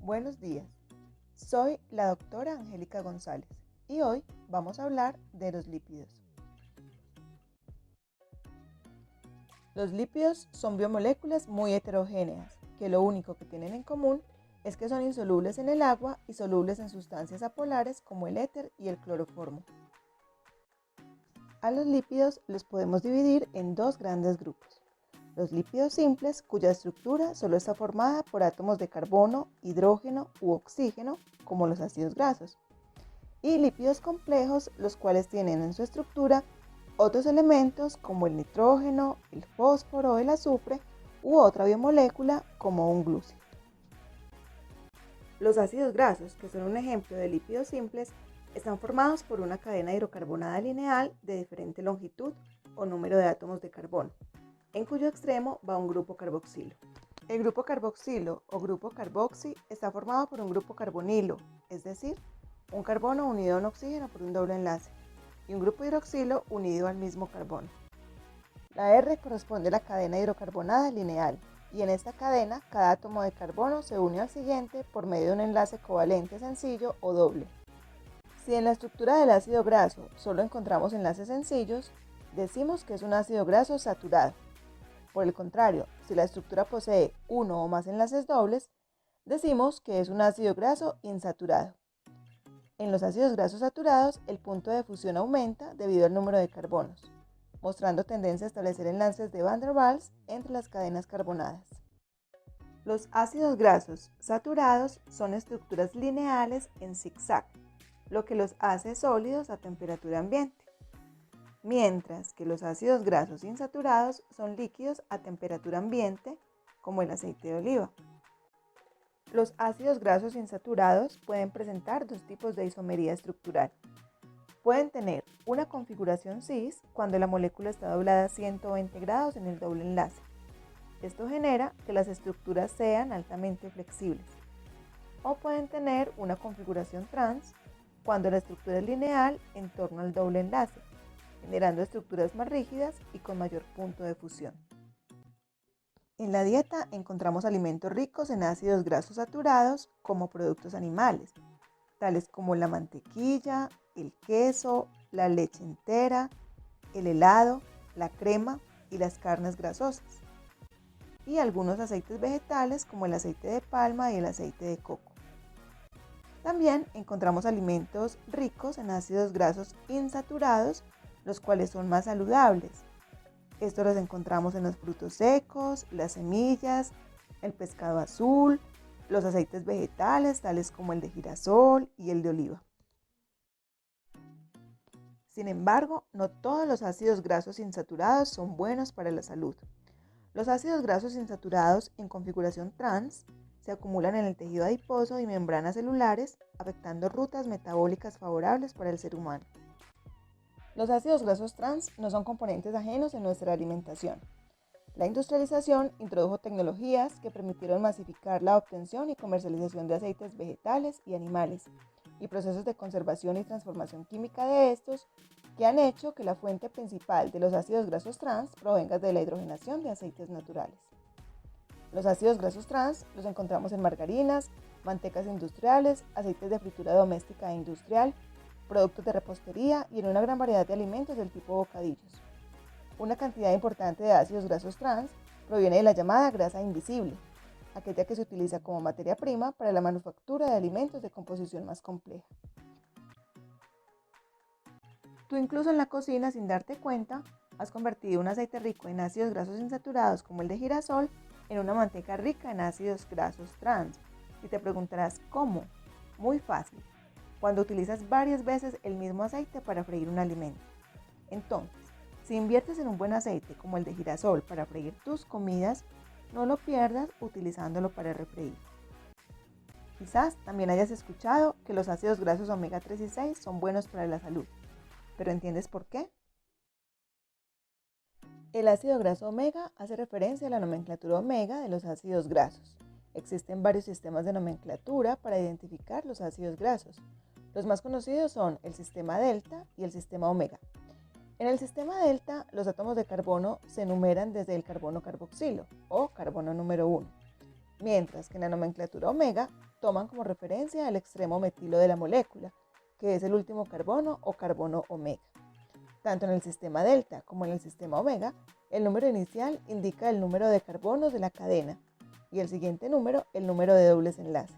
Buenos días, soy la doctora Angélica González y hoy vamos a hablar de los lípidos. Los lípidos son biomoléculas muy heterogéneas que lo único que tienen en común es que son insolubles en el agua y solubles en sustancias apolares como el éter y el cloroformo. A los lípidos los podemos dividir en dos grandes grupos. Los lípidos simples, cuya estructura solo está formada por átomos de carbono, hidrógeno u oxígeno, como los ácidos grasos. Y lípidos complejos, los cuales tienen en su estructura otros elementos como el nitrógeno, el fósforo, el azufre u otra biomolécula como un glúcido. Los ácidos grasos, que son un ejemplo de lípidos simples, están formados por una cadena hidrocarbonada lineal de diferente longitud o número de átomos de carbono, en cuyo extremo va un grupo carboxilo. El grupo carboxilo o grupo carboxi está formado por un grupo carbonilo, es decir, un carbono unido a un oxígeno por un doble enlace, y un grupo hidroxilo unido al mismo carbono. La R corresponde a la cadena hidrocarbonada lineal, y en esta cadena cada átomo de carbono se une al siguiente por medio de un enlace covalente sencillo o doble. Si en la estructura del ácido graso solo encontramos enlaces sencillos, decimos que es un ácido graso saturado. Por el contrario, si la estructura posee uno o más enlaces dobles, decimos que es un ácido graso insaturado. En los ácidos grasos saturados, el punto de fusión aumenta debido al número de carbonos, mostrando tendencia a establecer enlaces de Van der Waals entre las cadenas carbonadas. Los ácidos grasos saturados son estructuras lineales en zigzag, lo que los hace sólidos a temperatura ambiente, mientras que los ácidos grasos insaturados son líquidos a temperatura ambiente, como el aceite de oliva. Los ácidos grasos insaturados pueden presentar dos tipos de isomería estructural. Pueden tener una configuración cis cuando la molécula está doblada a 120 grados en el doble enlace. Esto genera que las estructuras sean altamente flexibles. O pueden tener una configuración trans cuando la estructura es lineal en torno al doble enlace, generando estructuras más rígidas y con mayor punto de fusión. En la dieta encontramos alimentos ricos en ácidos grasos saturados como productos animales, tales como la mantequilla, el queso, la leche entera, el helado, la crema y las carnes grasosas, y algunos aceites vegetales como el aceite de palma y el aceite de coco. También encontramos alimentos ricos en ácidos grasos insaturados, los cuales son más saludables. Estos los encontramos en los frutos secos, las semillas, el pescado azul, los aceites vegetales tales como el de girasol y el de oliva. Sin embargo, no todos los ácidos grasos insaturados son buenos para la salud. Los ácidos grasos insaturados en configuración trans se acumulan en el tejido adiposo y membranas celulares, afectando rutas metabólicas favorables para el ser humano. Los ácidos grasos trans no son componentes ajenos en nuestra alimentación. La industrialización introdujo tecnologías que permitieron masificar la obtención y comercialización de aceites vegetales y animales, y procesos de conservación y transformación química de estos que han hecho que la fuente principal de los ácidos grasos trans provenga de la hidrogenación de aceites naturales. Los ácidos grasos trans los encontramos en margarinas, mantecas industriales, aceites de fritura doméstica e industrial, productos de repostería y en una gran variedad de alimentos del tipo bocadillos. Una cantidad importante de ácidos grasos trans proviene de la llamada grasa invisible, aquella que se utiliza como materia prima para la manufactura de alimentos de composición más compleja. Tú incluso en la cocina, sin darte cuenta, has convertido un aceite rico en ácidos grasos insaturados como el de girasol en una manteca rica en ácidos grasos trans. Y te preguntarás, ¿cómo? Muy fácil. Cuando utilizas varias veces el mismo aceite para freír un alimento. Entonces, si inviertes en un buen aceite como el de girasol para freír tus comidas, no lo pierdas utilizándolo para refreír. Quizás también hayas escuchado que los ácidos grasos omega 3 y 6 son buenos para la salud, pero ¿entiendes por qué? El ácido graso omega hace referencia a la nomenclatura omega de los ácidos grasos. Existen varios sistemas de nomenclatura para identificar los ácidos grasos. Los más conocidos son el sistema delta y el sistema omega. En el sistema delta, los átomos de carbono se enumeran desde el carbono carboxilo o carbono número 1, mientras que en la nomenclatura omega, toman como referencia el extremo metilo de la molécula, que es el último carbono o carbono omega. Tanto en el sistema delta como en el sistema omega, el número inicial indica el número de carbonos de la cadena y el siguiente número el número de dobles enlaces.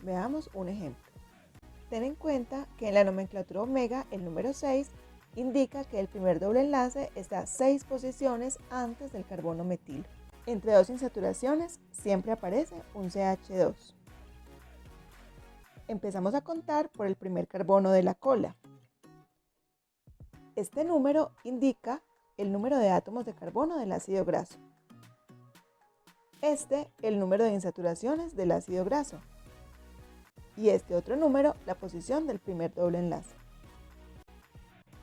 Veamos un ejemplo. Ten en cuenta que en la nomenclatura omega el número 6 indica que el primer doble enlace está 6 posiciones antes del carbono metilo. Entre dos insaturaciones siempre aparece un CH2. Empezamos a contar por el primer carbono de la cola. Este número indica el número de átomos de carbono del ácido graso. El número de insaturaciones del ácido graso. Y este otro número, la posición del primer doble enlace.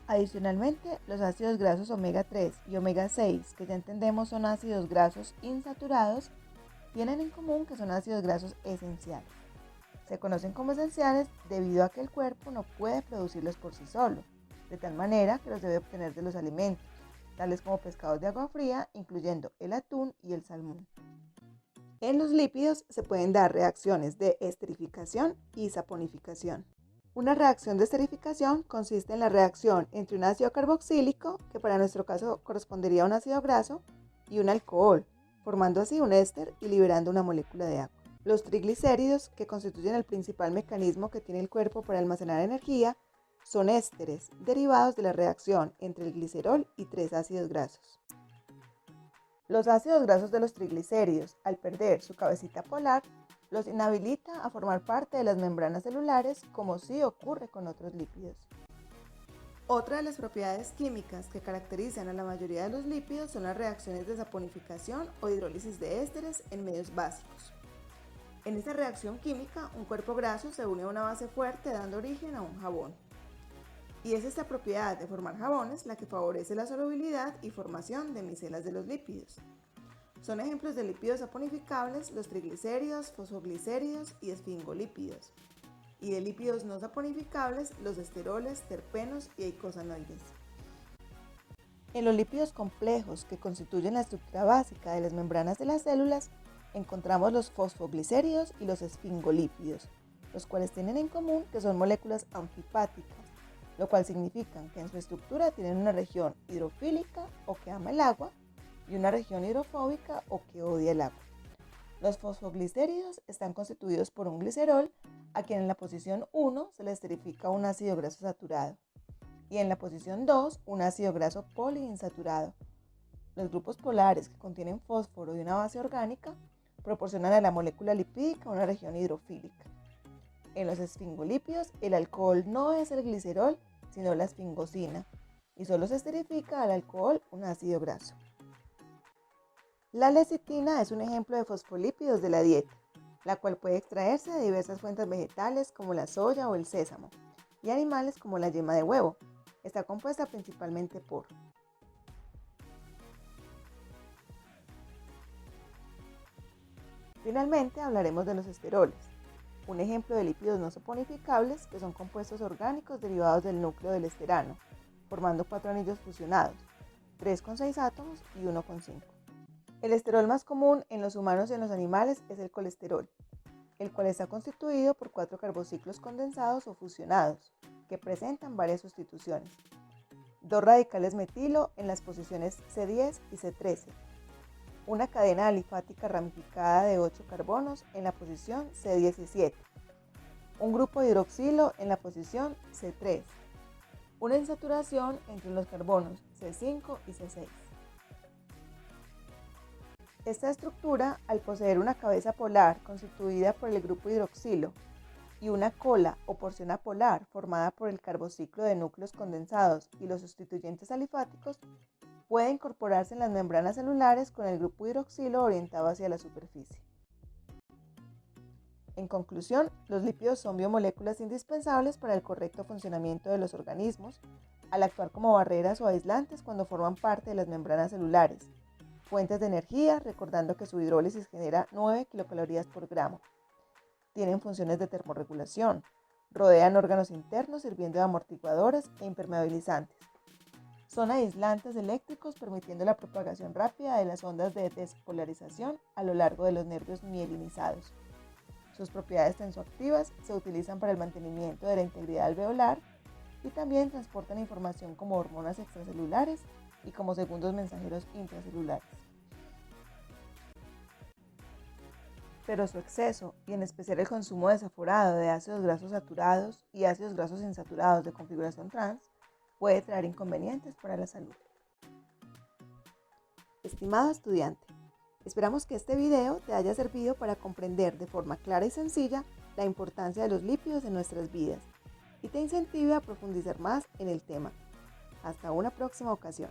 Adicionalmente, los ácidos grasos omega 3 y omega 6, que ya entendemos son ácidos grasos insaturados, tienen en común que son ácidos grasos esenciales. Se conocen como esenciales debido a que el cuerpo no puede producirlos por sí solo, de tal manera que los debe obtener de los alimentos, tales como pescados de agua fría, incluyendo el atún y el salmón. En los lípidos se pueden dar reacciones de esterificación y saponificación. Una reacción de esterificación consiste en la reacción entre un ácido carboxílico, que para nuestro caso correspondería a un ácido graso, y un alcohol, formando así un éster y liberando una molécula de agua. Los triglicéridos, que constituyen el principal mecanismo que tiene el cuerpo para almacenar energía, son ésteres derivados de la reacción entre el glicerol y 3 ácidos grasos. Los ácidos grasos de los triglicéridos, al perder su cabecita polar, los inhabilita a formar parte de las membranas celulares, como sí ocurre con otros lípidos. Otra de las propiedades químicas que caracterizan a la mayoría de los lípidos son las reacciones de saponificación o hidrólisis de ésteres en medios básicos. En esta reacción química, un cuerpo graso se une a una base fuerte dando origen a un jabón. Y es esta propiedad de formar jabones la que favorece la solubilidad y formación de micelas de los lípidos. Son ejemplos de lípidos saponificables los triglicéridos, fosfoglicéridos y esfingolípidos, y de lípidos no saponificables los esteroles, terpenos y eicosanoides. En los lípidos complejos que constituyen la estructura básica de las membranas de las células, encontramos los fosfoglicéridos y los esfingolípidos, los cuales tienen en común que son moléculas anfipáticas, lo cual significa que en su estructura tienen una región hidrofílica o que ama el agua y una región hidrofóbica o que odia el agua. Los fosfoglicéridos están constituidos por un glicerol, a quien en la posición 1 se le esterifica un ácido graso saturado y en la posición 2 un ácido graso poliinsaturado. Los grupos polares que contienen fósforo y una base orgánica proporcionan a la molécula lipídica una región hidrofílica. En los esfingolípidos el alcohol no es el glicerol, sino la esfingosina, y solo se esterifica al alcohol un ácido graso. La lecitina es un ejemplo de fosfolípidos de la dieta, la cual puede extraerse de diversas fuentes vegetales como la soya o el sésamo, y animales como la yema de huevo. Está compuesta principalmente por Finalmente hablaremos de los esteroles, un ejemplo de lípidos no saponificables que son compuestos orgánicos derivados del núcleo del esterano, formando 4 anillos fusionados, 3 con 6 átomos y 1 con 5. El esterol más común en los humanos y en los animales es el colesterol, el cual está constituido por 4 carbociclos condensados o fusionados, que presentan varias sustituciones. 2 radicales metilo en las posiciones C10 y C13, una cadena alifática ramificada de 8 carbonos en la posición C17, un grupo hidroxilo en la posición C3, una insaturación entre los carbonos C5 y C6. Esta estructura, al poseer una cabeza polar constituida por el grupo hidroxilo y una cola o porción apolar formada por el carbociclo de núcleos condensados y los sustituyentes alifáticos, puede incorporarse en las membranas celulares con el grupo hidroxilo orientado hacia la superficie. En conclusión, los lípidos son biomoléculas indispensables para el correcto funcionamiento de los organismos, al actuar como barreras o aislantes cuando forman parte de las membranas celulares, fuentes de energía, recordando que su hidrólisis genera 9 kilocalorías por gramo. Tienen funciones de termorregulación, rodean órganos internos sirviendo de amortiguadores e impermeabilizantes. Son aislantes eléctricos permitiendo la propagación rápida de las ondas de despolarización a lo largo de los nervios mielinizados. Sus propiedades tensoactivas se utilizan para el mantenimiento de la integridad alveolar y también transportan información como hormonas extracelulares y como segundos mensajeros intracelulares. Pero su exceso, y en especial el consumo desaforado de ácidos grasos saturados y ácidos grasos insaturados de configuración trans, puede traer inconvenientes para la salud. Estimado estudiante, esperamos que este video te haya servido para comprender de forma clara y sencilla la importancia de los lípidos en nuestras vidas y te incentive a profundizar más en el tema. Hasta una próxima ocasión.